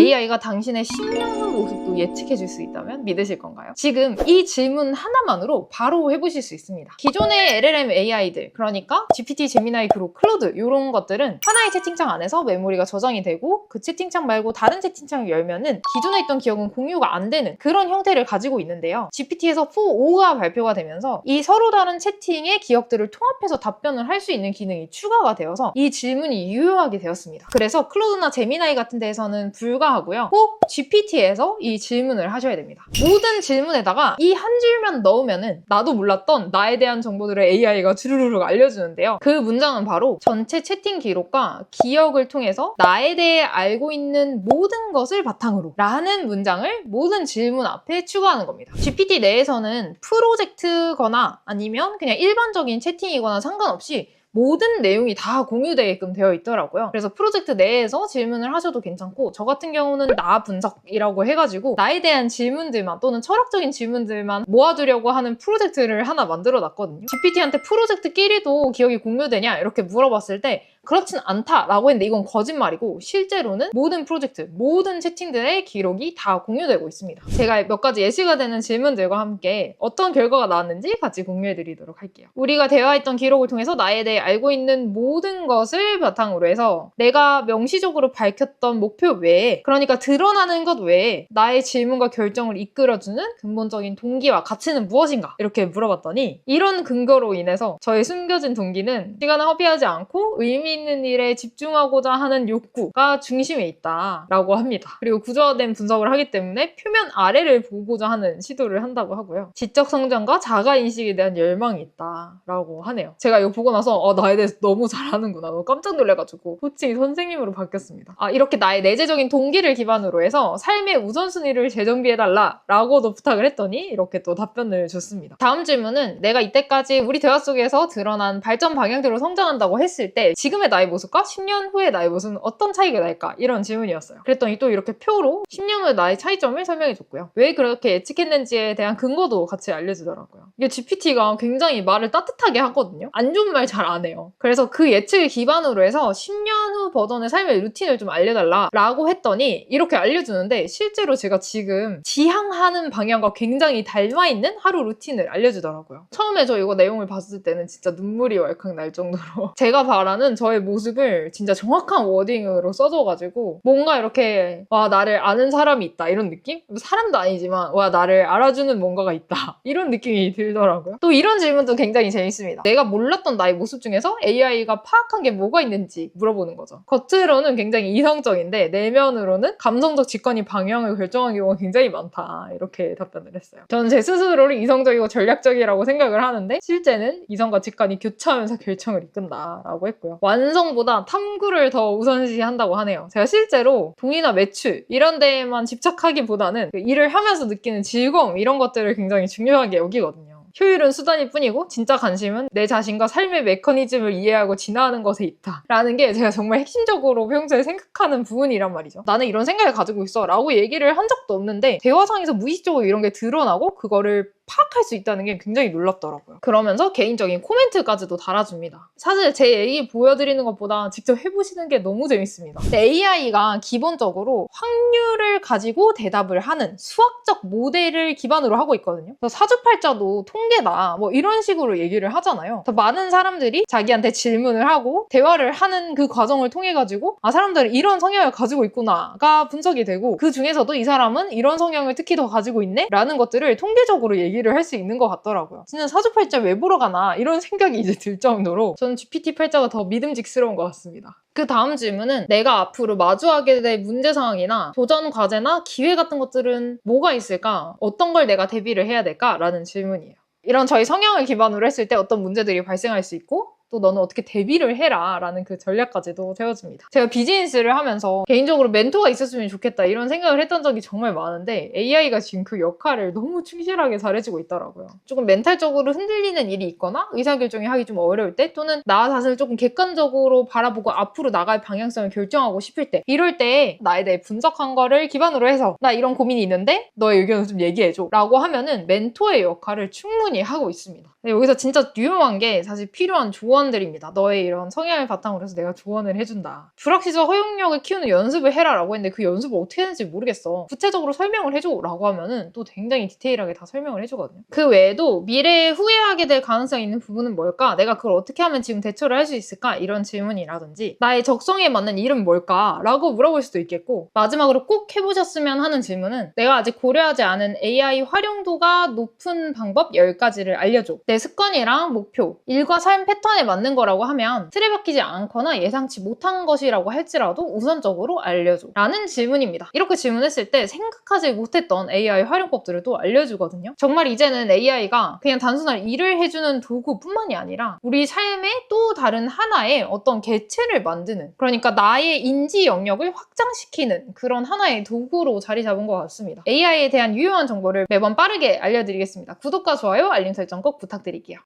AI가 당신의 10년 후 모습도 예측해줄 수 있다면 믿으실 건가요? 지금 이 질문 하나만으로 바로 해보실 수 있습니다. 기존의 LLM AI들, 그러니까 GPT, 제미나이, 그로, 클로드 이런 것들은 하나의 채팅창 안에서 메모리가 저장이 되고 그 채팅창 말고 다른 채팅창을 열면은 기존에 있던 기억은 공유가 안 되는 그런 형태를 가지고 있는데요. GPT에서 4.5가 발표가 되면서 이 서로 다른 채팅의 기억들을 통합해서 답변을 할 수 있는 기능이 추가가 되어서 이 질문이 유효하게 되었습니다. 그래서 클로드나 제미나이 같은 데에서는 불가하고요. 꼭 GPT에서 이 질문을 하셔야 됩니다. 모든 질문에다가 이 한 줄만 넣으면은 나도 몰랐던 나에 대한 정보들을 AI가 주르륵 알려주는데요. 그 문장은 바로 전체 채팅 기록과 기억을 통해서 나에 대해 알고 있는 모든 것을 바탕으로 라는 문장을 모든 질문 앞에 추가하는 겁니다. GPT 내에서는 프로젝트거나 아니면 그냥 일반적인 채팅이거나 상관없이 모든 내용이 다 공유되게끔 되어 있더라고요. 그래서 프로젝트 내에서 질문을 하셔도 괜찮고 저 같은 경우는 나 분석이라고 해가지고 나에 대한 질문들만 또는 철학적인 질문들만 모아두려고 하는 프로젝트를 하나 만들어 놨거든요. GPT한테 프로젝트끼리도 기억이 공유되냐 이렇게 물어봤을 때 그렇진 않다라고 했는데 이건 거짓말이고 실제로는 모든 프로젝트, 모든 채팅들의 기록이 다 공유되고 있습니다. 제가 몇 가지 예시가 되는 질문들과 함께 어떤 결과가 나왔는지 같이 공유해드리도록 할게요. 우리가 대화했던 기록을 통해서 나에 대해 알고 있는 모든 것을 바탕으로 해서 내가 명시적으로 밝혔던 목표 외에, 그러니까 드러나는 것 외에 나의 질문과 결정을 이끌어주는 근본적인 동기와 가치는 무엇인가? 이렇게 물어봤더니 이런 근거로 인해서 저의 숨겨진 동기는 시간을 허비하지 않고 의미 있는 일에 집중하고자 하는 욕구가 중심에 있다라고 합니다. 그리고 구조화된 분석을 하기 때문에 표면 아래를 보고자 하는 시도를 한다고 하고요. 지적 성장과 자가 인식에 대한 열망이 있다라고 하네요. 제가 이거 보고 나서 나에 대해서 너무 잘하는구나. 너무 깜짝 놀래가지고 호칭이 선생님으로 바뀌었습니다. 이렇게 나의 내재적인 동기를 기반으로 해서 삶의 우선순위를 재정비해달라라고도 부탁을 했더니 이렇게 또 답변을 줬습니다. 다음 질문은 내가 이때까지 우리 대화 속에서 드러난 발전 방향대로 성장한다고 했을 때 지금의 나의 모습과 10년 후의 나의 모습은 어떤 차이가 날까? 이런 질문이었어요. 그랬더니 또 이렇게 표로 10년 후의 나의 차이점을 설명해줬고요. 왜 그렇게 예측했는지에 대한 근거도 같이 알려주더라고요. 이게 GPT가 굉장히 말을 따뜻하게 하거든요. 안 좋은 말 잘 안 해요. 그래서 그 예측을 기반으로 해서 10년 후 버전의 삶의 루틴을 좀 알려달라라고 했더니 이렇게 알려주는데 실제로 제가 지금 지향하는 방향과 굉장히 닮아있는 하루 루틴을 알려주더라고요. 처음에 저 이거 내용을 봤을 때는 진짜 눈물이 왈칵 날 정도로 제가 바라는 저의 모습을 진짜 정확한 워딩으로 써줘가지고 뭔가 이렇게 와 나를 아는 사람이 있다 이런 느낌? 사람도 아니지만 와 나를 알아주는 뭔가가 있다 이런 느낌이 들더라고요. 또 이런 질문도 굉장히 재밌습니다. 내가 몰랐던 나의 모습 중에서 AI가 파악한 게 뭐가 있는지 물어보는 거죠. 겉으로는 굉장히 이성적인데 내면으로는 감성적 직관이 방향을 결정하는 경우가 굉장히 많다 이렇게 답변을 했어요. 저는 제 스스로를 이성적이고 전략적이라고 생각을 하는데 실제는 이성과 직관이 교차하면서 결정을 이끈다라고 했고요. 완성보다 탐구를 더 우선시한다고 하네요. 제가 실제로 돈이나 매출 이런 데에만 집착하기보다는 일을 하면서 느끼는 즐거움 이런 것들을 굉장히 중요하게 여기거든요. 효율은 수단일 뿐이고 진짜 관심은 내 자신과 삶의 메커니즘을 이해하고 진화하는 것에 있다 라는 게 제가 정말 핵심적으로 평소에 생각하는 부분이란 말이죠. 나는 이런 생각을 가지고 있어 라고 얘기를 한 적도 없는데 대화상에서 무의식적으로 이런 게 드러나고 그거를 파악할 수 있다는 게 굉장히 놀랍더라고요. 그러면서 개인적인 코멘트까지도 달아줍니다. 사실 제 얘기 보여드리는 것보다 직접 해보시는 게 너무 재밌습니다. AI가 기본적으로 확률을 가지고 대답을 하는 수학적 모델을 기반으로 하고 있거든요. 그래서 사주팔자도 통계다 뭐 이런 식으로 얘기를 하잖아요. 그래서 많은 사람들이 자기한테 질문을 하고 대화를 하는 그 과정을 통해 가지고 사람들은 이런 성향을 가지고 있구나가 분석이 되고 그 중에서도 이 사람은 이런 성향을 특히 더 가지고 있네? 라는 것들을 통계적으로 얘기를 할 수 있는 것 같더라고요. 진짜 사주팔자 왜 보러 가나 이런 생각이 이제 들 정도로 저는 GPT 팔자가 더 믿음직스러운 것 같습니다. 그 다음 질문은 내가 앞으로 마주하게 될 문제 상황이나 도전 과제나 기회 같은 것들은 뭐가 있을까? 어떤 걸 내가 대비를 해야 될까? 라는 질문이에요. 이런 저희 성향을 기반으로 했을 때 어떤 문제들이 발생할 수 있고 또 너는 어떻게 대비를 해라 라는 그 전략까지도 세워줍니다. 제가 비즈니스를 하면서 개인적으로 멘토가 있었으면 좋겠다 이런 생각을 했던 적이 정말 많은데 AI가 지금 그 역할을 너무 충실하게 잘해주고 있더라고요. 조금 멘탈적으로 흔들리는 일이 있거나 의사결정이 하기 좀 어려울 때 또는 나 자신을 조금 객관적으로 바라보고 앞으로 나갈 방향성을 결정하고 싶을 때 이럴 때 나에 대해 분석한 거를 기반으로 해서 나 이런 고민이 있는데 너의 의견을 좀 얘기해줘 라고 하면은 멘토의 역할을 충분히 하고 있습니다. 여기서 진짜 유용한 게 사실 필요한 조언 조언드립니다. 너의 이런 성향을 바탕으로 해서 내가 조언을 해준다. 불확실성 허용력을 키우는 연습을 해라 라고 했는데 그 연습을 어떻게 하는지 모르겠어. 구체적으로 설명을 해줘 라고 하면은 또 굉장히 디테일하게 다 설명을 해주거든요. 그 외에도 미래에 후회하게 될 가능성이 있는 부분은 뭘까? 내가 그걸 어떻게 하면 지금 대처를 할 수 있을까? 이런 질문이라든지 나의 적성에 맞는 일은 뭘까? 라고 물어볼 수도 있겠고, 마지막으로 꼭 해보셨으면 하는 질문은 내가 아직 고려하지 않은 AI 활용도가 높은 방법 10가지를 알려줘. 내 습관이랑 목표, 일과 삶 패턴에 맞는 거라고 하면 틀에 박히지 않거나 예상치 못한 것이라고 할지라도 우선적으로 알려줘 라는 질문입니다. 이렇게 질문했을 때 생각하지 못했던 AI 활용법들을 또 알려주거든요. 정말 이제는 AI가 그냥 단순한 일을 해주는 도구뿐만이 아니라 우리 삶의 또 다른 하나의 어떤 개체를 만드는, 그러니까 나의 인지 영역을 확장시키는 그런 하나의 도구로 자리 잡은 것 같습니다. AI에 대한 유용한 정보를 매번 빠르게 알려드리겠습니다. 구독과 좋아요, 알림 설정 꼭 부탁드릴게요.